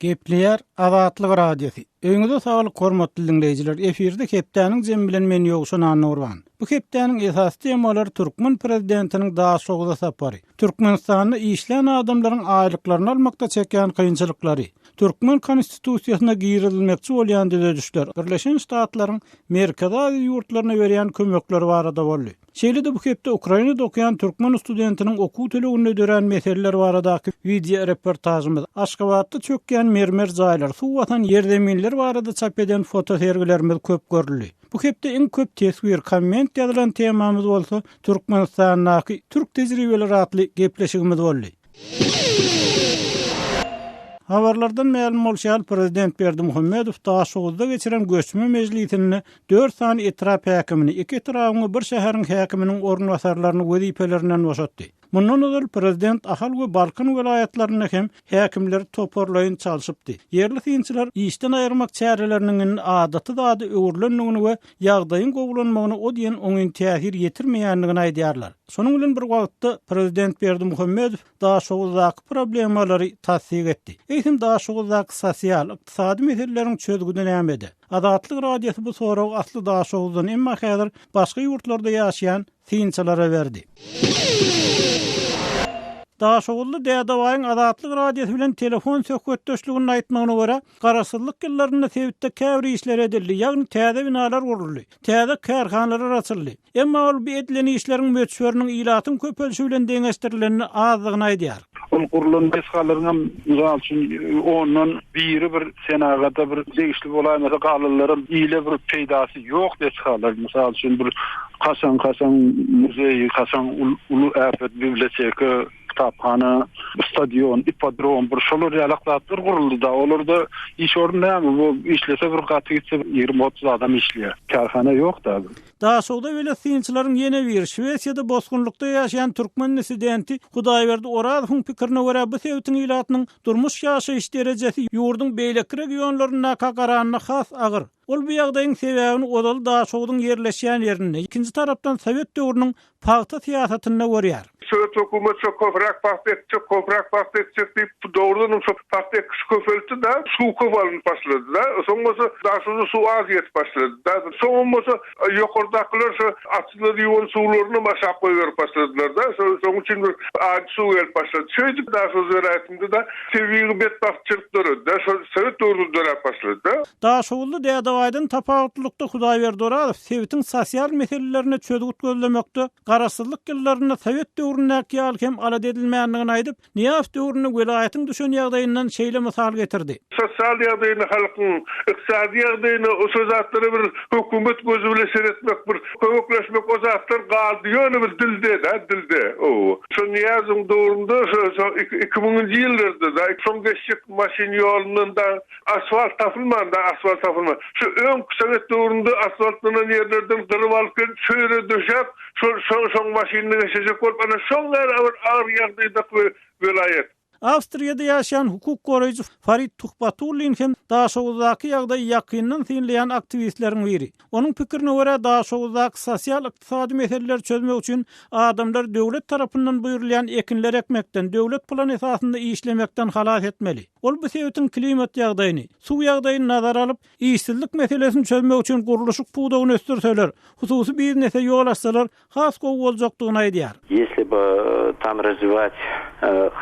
Gepleyer Azatlyk radiosu. Öňüňizde saglyk hormatly dinleýijiler. Efirde Kepdäniň jem bilen men ýogşan Nurwan. Bu Kepdäniň esas temalary Türkmen prezidentiniň Daşoğuza sapary. Türkmenistanda işleyen adamlaryň aýlyklaryny almakda çeken kynçylyklary. Türkmen konstitusiýasyna girilmekçi bolýan düzedişler. Birleşen Ştatlaryň Merkezi Aziýa ýurtlaryna berýän kömekleri barada boldy. Şeýle-de bu hepde Ukrainada okuyan Türkmen studentiniň okuw tölegini öderen meseleler baradaky video reportajymyz. Aşgabatda çökýän mermer jaýlar, suw watan ýerdeminler barada çap eden foto sergilerimiz köp görüldi. Bu hepde en köp tesbir, komment ýazylan temamyz bolsa Türkmenistanyň Türk tejribeleri atly gepleşigimiz boldy. Habarlardan ma'lum bolýar, Prezident Berdimuhammedow Daşoğuzda geçiren göçme mejlisini 4 sany etrap häkimini, 2 etrabyny bir şäheriň häkiminiň ornwasarlaryny wezipelerinden boşatdy. Mundan öňe Prezident ahal we Balkan welaýatlaryna hem häkimleri toparlaýyn çalyşypdy. Yerli synçylar işden aýyrmak çäreleriniň adaty zady öwürlendigini we ýagdaýyň gowulanmagyny o diýen oňun täsir ýetirmeýändigini aýdýarlar. Şonuň bilen bir wagtda Prezident Berdimuhammedow Daşoğuzdaky problemleri tasdik etdi. Eýsem Daşoğuzdaky sosial, ykdysady meselelerin çözgüden ämedi. Azatlyk radiosu bu soragy asly Daşoğuzdan emma häzir başga ýurtlarda ýaşaýan synçylara berdi. Daşoğuzly Dädawaýyň Azatlyk radiosu bilen telefon söhbetdeşligini aýtmagyna görä, garaşsyzlyk ýyllarynda Sebitde käbir işler edildi, ýagny täze binalar guruldy, täze kärhanalar açyldy. Emma ol bu edilen işleriň möçberiniň ilatyň köpelşi bilen deňeşdirilenini azdygyny aýdýar. Ol gurulan besgalaryň mysal üçin ondan biri bir senagada bir degişli bolaýmasa galylaryň ýyle bir peýdasy ýok desgalar. Mysal üçin bir Hasan muzeyi, Hasan ulu afet biblioteka, kitapxana, stadion, ipodrom, bir şolar ýalaklatlar guruldy da. Olarda iş ornamy, bu işlese bir gaty gitse 20-30 adam işleýär. Karhana ýok da. Daşoğuzda böyle synçylaryň ýene bir Şwesiýada bosgunlukda ýaşaýan türkmen dissidenti Hudaýberdi Oradowyň pikirine görä bu Sebitiň ilatynyň durmuş ýaşaýyş derejesi ýurdun beýleki regionlaryna kagaranyna has agyr. Ol bu ýagdaýyň sebäbini odaly Daşoğuzyň ýerleşýän ýerinde, ikinji tarapdan Sowet döwrüniň paýta siýasatyna görýär. Söz hükümet çok koprak bahsettik deyip doğrudan çok bahsettik köfelti da su kovalın başladı da sonrası daha sonra su aziyet başladı da sonrası yukarıdakiler açılı yol sularını maşa koyuyor başladılar da sonrası için su el başladı. Şöyle daha sonra ziraatında da seviye betbahtçılıkları da Sovet doğruları başladı da. Daşoğuzly Dädawaýdan tapawutlukda Hudaýberdi Oradow Sebitiň sosial meselelerini çözgüt gözlemekde, garaşsyzlyk ýyllaryna Sowet döwründäki ýalkem alad edilmeýändigini aýdyp, Niýaf döwrüniň welaýatyň düşen ýagdaýyndan şeýle mysal getirdi. Sosial ýagdaýyny halkyň, ykdysady ýagdaýyny o sözatlary bir hökümet gözü bilen seretmek, bir köwekleşmek o zatlar galdy ýöne bir dilde. Şu Niýazyň döwründe 2000-nji ýyllarda da son geçik maşin ýolundan asfalt tapylmanda, Şu öň Sowet döwründe asfaltlanan ýerlerden gyryp alyp şöýre döşäp, şu maşinini geçecek bolup ana şoňlar ağır ýagdaýda welaýat. Awstriýada ýaşaýan hukuk goraýjy Farid Tuhbatullin hem Daşoğuzdaky ýagdaýy ýakyndan synlayan aktivistleriň biri. Onuň pikirine görä Daşoğuzdaky sosial ykdysady meseleleri çözmek üçin adamlar döwlet tarapyndan buyurulýan ekinler ekmekden, döwlet plan esasynda işlemekden halas etmeli. Ol bu Sebitiň klimat ýagdaýyny, suw ýagdaýyny nazara alyp, işsizlik meselesini çözmek üçin guruluşyk puwdagyny östürseler, hususy biznese ýol açsalar, has gowy boljakdygyny aýdýar. Если бы там развивать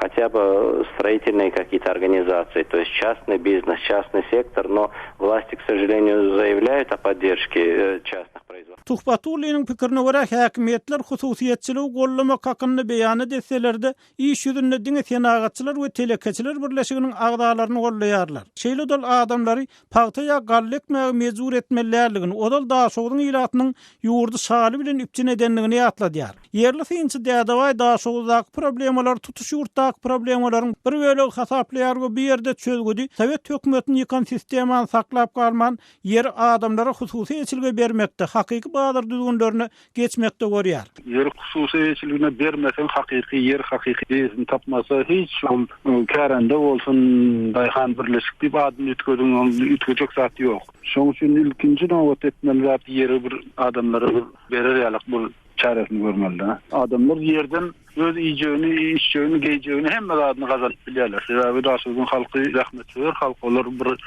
хотя бы строительные какие-то организации, то есть частный бизнес, частный сектор, но власти, к сожалению, заявляют о поддержке частных производств. Tuhbatullinin pikirine görä häkimetler hususiýetçiligi gollamak hakynda beýan etseler-de iş ýüzünde diňe senagatçylar we telekeçiler birleşiginiň agdalaryny gollaýarlar. Şeýle dol adamlary paýta ýa gallekmäge mejbur etmelärligini, odal Daşoğuzyň ilatynyň ýurdy şaly bilen üpçün edenligini ýatladýar. Yerli synçy Dädawaý Daşoğuzdaky problemalar tutuş ýurtdaky problemalaryň bir bölegi hasaplaýar we bir ýerde çözgüdi. Sowet hökümetiniň ýykan sistemany saklap galman yer adamlara hususy eçilge bermekde, hakyky bazar düzgünlerini geçmekde görýär. Yer hususy eçiligine bermesen hakyky yer hakyky tapmasa hiç kärende bolsun daýhan birleşik bir adam ütkejek zat ýok. Şoň üçin ilkinji nowat etmeler ýeri bir adamlara berer ýalyk bu çaresini görmeli. Adamlar yerden öz iyeceğini, işçeğini, geyeceğini hem adını kazanıp bilirler. Sebebi Daşoğlu'nun halkı rahmetlidir. Halk olur bir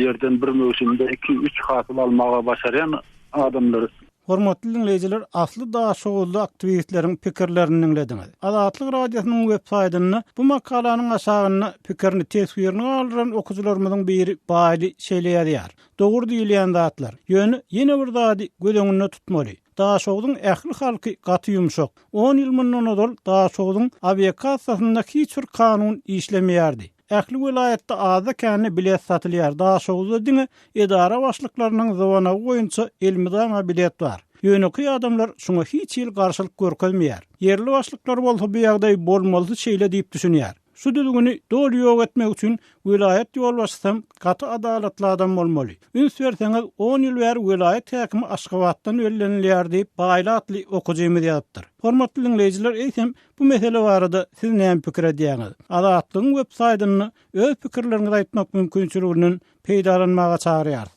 yerden bir mevsimde 2-3 hasıl almağa başarayan adamlar. Hormatly dinleyijiler, asly Daşoğlu aktivistlerin pikirlerini dinlediniz. Azatlyk radiosynyň web saýtyny bu makalanyň aşagyna pikirini teswirini aldyran okuwçylarymyzyň biri Baýly şeýleýär. Dogry diýilýän zatlar, ýöne ýene bir zady göleňinde tutmaly. Daşoğluň ähli halky gaty ýumşak. 10 ýyl mundan odal Daşoğluň aviakasiýasynda hiç bir kanun işlemeýärdi. Ähli vilayetde aza känni bilet satylýar. Daşoğlu diňe edara başlyklarynyň zawanagy goýunça elmidama bilet bar. Ýöneki adamlar şuňa hiç ýyl garşylyk görkezmeýär. Yerli başlyklar bolsa bu ýagdaý bolmaly şeýle diýip düşünýär. Şu düzgünü dol ýok etmek üçin vilayet ýolbaşsam gaty adalatly adam bolmaly. Üns berseňiz 10 ýyl bäri vilayet häkimi Aşgabatdan ölenilýär diýip Baýly atly okuwçymyz ýatyr. Hormatly dinleyijiler, eýsem bu mesele barada siz näme pikir edýäňiz? Adatlyň web saýtyny öz pikirlerinizi aýtmak mümkinçiliginiň peýdalanmaga çağırýar.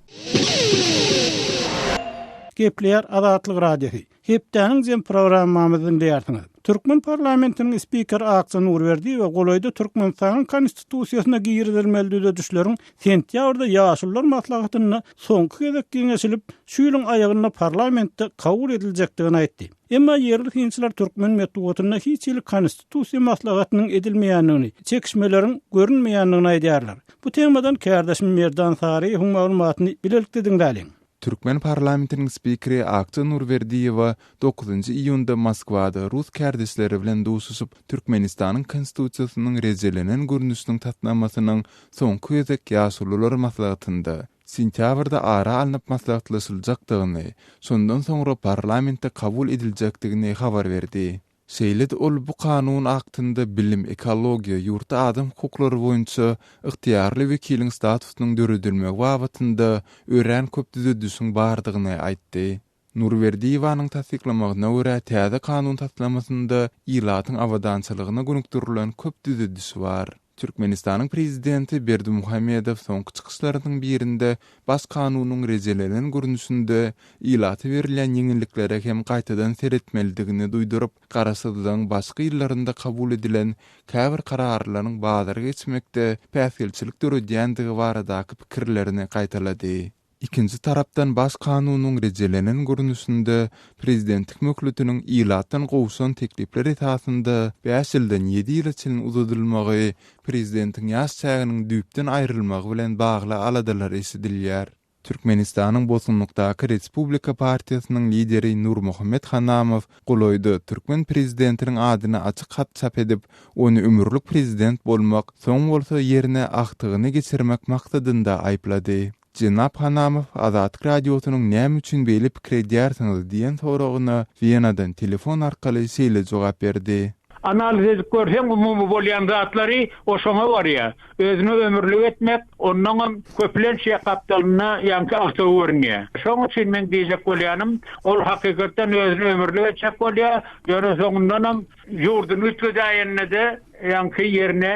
Gepleýär Azatlyk radiosy. Hepdäniň jem programmamyzy dinleýärsiňiz. Türkmen parlamentiniň spiker Aksan Nurberdi we Goloýda Türkmenistanyň konstitusiýasyna giýirilmeli düzedişleriň sentýabrda ýaşullar maslahatyny soňky gezek giňeşilip şu ýylyň aýagyna parlamentde kabul ediljekdigini aýtdy. Emma yerli hinçiler Türkmen metbuatyna hiç ýyl konstitusiýa maslahatynyň edilmeýändigini, çekişmeleriň görünmeýändigini aýdýarlar. Bu temadan kärdeşim Merdan Sariýewiň maglumatyny bilelikde dinläliň. Türkmen parlamentiniň spikeri Aksan Nurberdiýewa 9 iýunda Moskwada Rus kärdeşleri bilen duşuşyp Türkmenistanyň konstitusiýasynyň rejelenen görnüşiniň tatnamasynyň soňky gezek ýaşullar maslahatynda sentýabrda ara alınıp maslahatlaşyljakdygyny, şondan soňra parlamentde kabul ediljekdigini habar berdi. Şeýle ol bu kanun aktynda bilim, ekologiýa, ýurtda adam hukuklary boýunça ygtyýarly wekiliň statusynyň döredilmegi wagtynda ören köp düzedişiň bardygyny aýtdy. Nurberdiýewanyň tasdiklamagyna görä täze kanun taslamasynda ýylatyň awadançylygyna gönükdirilen köp düzediş bar. Türkmenistanyň prezidenti Berdimuhammedow soňky çykyşlarynyň birinde bas kanunyň rejelenen görnüşinde ýylaty berilen ýeňilliklere hem gaýtadan seretmelidigini duýdurup, garaşydyň başga ýyllarynda kabul edilen käbir kararlaryň bazary geçmekde päsgelçilik döredýändigi baradaky pikirlerini gaýtalady. İkinci tarapdan baş kanunyň rejelenen görnüşinde prezidentlik möhletiniň ýylatdan gowşan teklipleri esasında 5 ýyldan 7 ýyl için uzatylmagy prezidentiň ýaş çäginiň düýpden aýrylmagy bilen bagly aladalar esidilýär. Türkmenistanyň Bosunlukdaky Respublika Partiýasynyň lideri Nurmuhammed Hanamow Goloýda Türkmen prezidentiniň adyny açyk hat çap edip, ony ömürlük prezident bolmak, soň bolsa ýerine aktygyny geçirmek maksadynda aýplady. Cenap Hanamow Azatlyk radiosynyň näme üçin beýle pikir edýärsiňiz diýen soragyna Wienadan telefon arkaly şeýle jogap berdi. Analiz edip görseň umumy bolýan zatlary oşoňa barýar. Özüni ömürlük etmek, ondan köplen şey kapitalyna ýanky aktyw görnýär. Şoň üçin men diýjek bolýanym, ol hakykatdan özüni ömürlük etjek bolýar, ýöne soňundan ýurduny ütgedäýände ýanky ýerine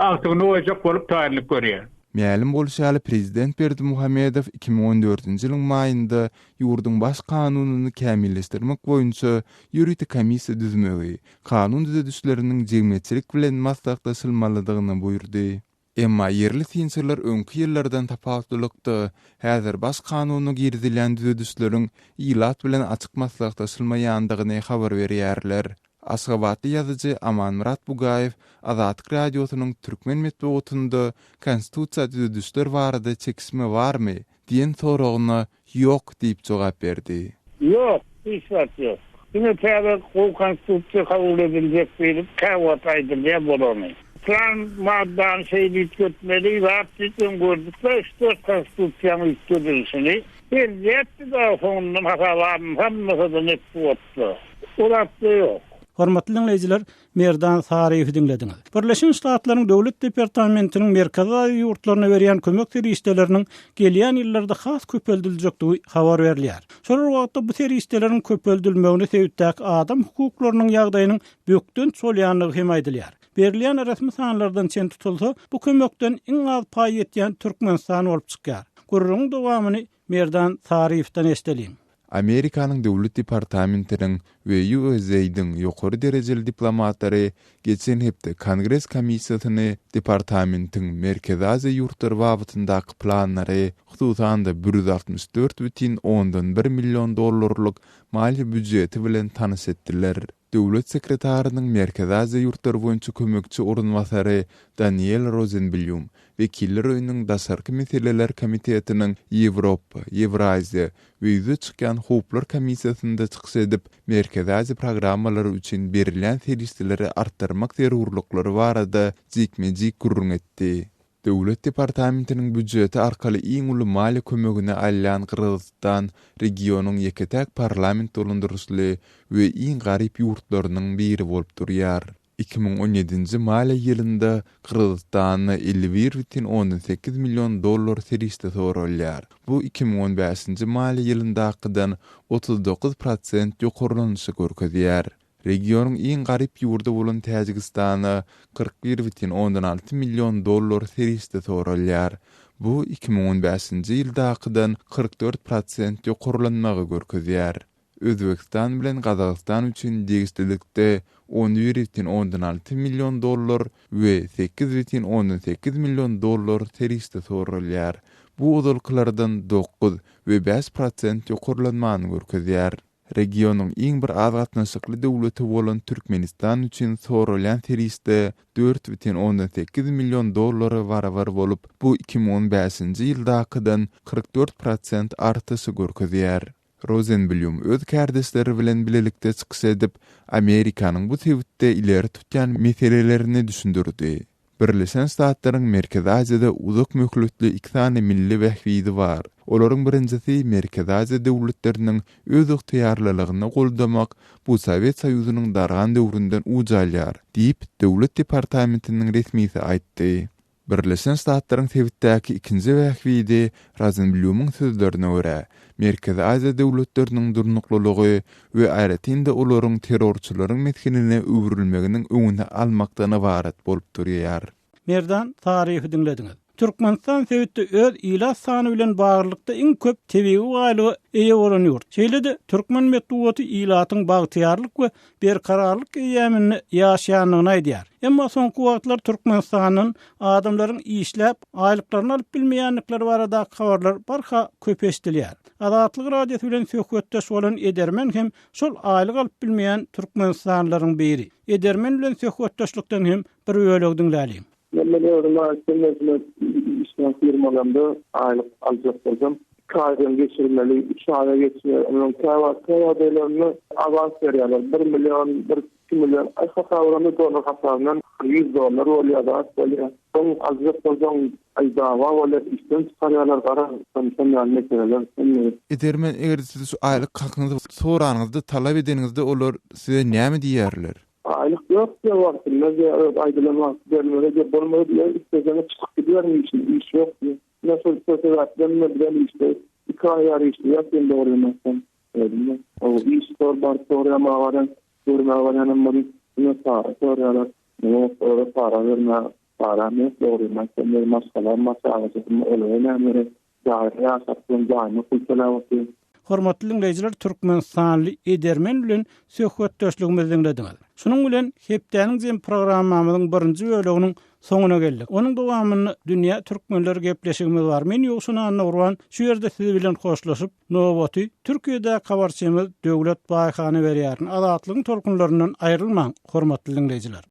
aktywyny goýjak bolup taýýarlyk görýär. Mälim bolşaly prezident Berdimuhammedow 2014-nji ýylyň maýynda ýurduň baş kanunyny kämilleşdirmek boýunça ýuridik komissiýa düzmegi, kanun düzedişleriniň jemgyýetçilik bilen maslahatlaşylmalydygyny buýurdy. Emma yerli sinçiler öňkü ýyllardan tapawutlykda häzir baş kanunyna girdilen düzedişleriň ýylat bilen açyk maslahatlaşylmaýandygyny habar berýärler. Aşgabatly ýazyjy Aman Murat Bugaýew Azatlyk radiosynyň türkmen metbuatynda konstitusiýa düzedişler barada çekişme barmy diýen soragyna ýok diýip jogap berdi. Yok, hiç ýok. Ýene täze konstitusiýa kabul ediljek diýip käwat aýdylýar bolany. Plan maddan şeýle götmeli we bütün gördükler işte konstitusiýanyň üstünlüğini bir ýetdi de soňundan hasalaryn hammasy da netdi. Ulatdy ýok. Hormatly dinleyijiler, Merdan Sariýewi dinlediňiz. Birleşen Ştatlaryň Döwlet Departamentiniň merkezi ýurtlaryna berýän kömek serişdeleriniň gelýän ýyllarda has köpeldiljektigi habar berilýär. Şol wagtda bu serişdeleriň köpeldilmegine sebäpdäki adam hukuklarynyň ýagdaýynyň bökden çolýanlygy hem aýdylýar. Berilýän resmi sanlardan çen tutulsa, bu kömekden iň az paý etýän Türkmenistan bolup çykýar. Gurrun dowamyny Merdan Sariýewden esdelýin. Amerikanyň döwlet departamentiniň we USA'dyň ýokary derejeli diplomatlary geçen hepde Kongres komissiýasyny departamentin Merkezi Aziýa ýurtları babytyndaky planlary, hususan da 164,1 milyon dollarlyk mali büdjeti bilen tanys etdiler. Döwlet sekretarynyň Merkezi Aziýa ýurtları boýunça kömekçi orunwasary Daniel Rosenblum Wekiller öýüniň dasarky meseleler komitetiniň Ýewropa, Ýewraziýa we ýüze çykan howplar komissiýasynda çykyş edip, Merkezi Aziýa programmalary üçin berilen servisleri artdyrmak zerurlyklary barada jikme-jik gurrun etdi. Döwlet departamentiniň büdjeti arkaly iň uly mali kömegine alýan Kyrgyzstan regionuň ýeketäk parlament dolundurusly we iň garyp ýurtlarynyň biri bolup durýar. 2017-nji mali ýylynda Kyrgyzstany 51,8 milyon dollar seriste sorulýar. Bu 2015-nji mali ýylyndakydan 39% ýokarlanyşy görkezýär. Regionun iň garyp ýurdu bolan Täjikistana 41,6 milyon dollar seriste sorulýar. Bu 2015-nji ýyldakydan 44% ýokarlanmagy görkezýär. Özbekistan bilen Gazagystan üçin degişlilikde 11,6 milyon dollar we 8,8 milyon dollar seriste sorulýar. Bu ozalkylardan 9 we 5% ýokarlanmany görkezýär. Regionun iň bir az gatnaşykly döwleti bolan Türkmenistan üçin sorulýan seriste 4,8 milyon dollary barabar bolup, bu 2015-nji ýyldakydan 44% artysy görkezýär. Rosenblum öz kärdesleri bilen bilelikde çykyş edip, Amerikanyň bu tewitde ileri tutýan meselelerini düşündirdi. Birleşen Ştatlaryň Merkezi Aziýada uzak möhletli 2 tane milli wähidi bar. Olaryň birinjisi Merkezi Aziýa döwletleriniň öz ygtyýarlylygyny goldamak bu Sowet Soýuzynyň dargan döwründen ujalýar, diýip döwlet departamentiniň resmisi aýtdy. Birleşen Ştatlaryň tewitdäki ikinji wähidi Rosenblumyň sözlerine görä, Merkezi Aziýa döwletleriniň durnuklylygy we aýratynda olaryň terrorçylaryň metkenine öwrülmeginiň öňüne almakdan ibaret bolup durýar. Merdan taryhy dinlediňiz. Türkmenistan sewitde öz ilas sany bilen baglykda iň köp tebigi gaýlygy eýe bolanýar. Şeýlede türkmen medeniýeti ilatyň bagtyarlyk we berkararlyk ýemini ýaşaýanyny aýdýar. Emma soňky wagtlar Türkmenistanyň adamlaryň işläp aýlyklaryny alyp bilmeýänlikleri barada habarlar barha köp eşdilýär. Azatlyk radiosu bilen söhbetdeş bolan Edermen hem şol aýlyk alyp bilmeýän türkmenistanlaryň biri. Edermen bilen söhbetdeşlikden hem bir öýleg dinläýin. Ben işten firmalarında aylık alacak olacağım. Kaydın geçirmeli, 3 aya geçirmeli. Onun kavadelerini avans veriyorlar. 1 milyon, 2 milyon. Ayka kavramı dolar hasarından $100 oluyor. Son alacak olacağım aydava oluyor. İşten çıkarıyorlar. Konuşan meseleler. Edermen, eger siz şu aylık hakkınızda soranızda, talep edenizde olur, size näme diýerler? Aylık yok diye vaktinde aydınlanmak derlere bulmalı diye istediğine çıkıp gidiyorum iş yok diye. Nasıl sözlerden bilen işte 2 ay yarı işte yapayım doğruymazsam. O iş sorbar sorama varan durma varanın bunu soruyorlar. Ne para verme para ne doğruymazsam ne masalasım öyle ya satın daimi kullanılıyor. Hormatly dinleyijiler, Türkmenistanly Edermen bilen söhbetdeşligimizi dinlediňiz. Şunuň bilen hepdeniň jem programmamyzyň birinji böleginiň soňuna geldik. Onuň dowamyny dünýä türkmenleri gepleşigimiz bar. Men ýoksuny anlagurwan şu ýerde sizi bilen hoşlaşyp, nowaty Türkiýede habarçymyz Döwlet Baýhany berýär. Azatlygyň tolkunlaryndan aýrylmaň, hormatly dinleyijiler.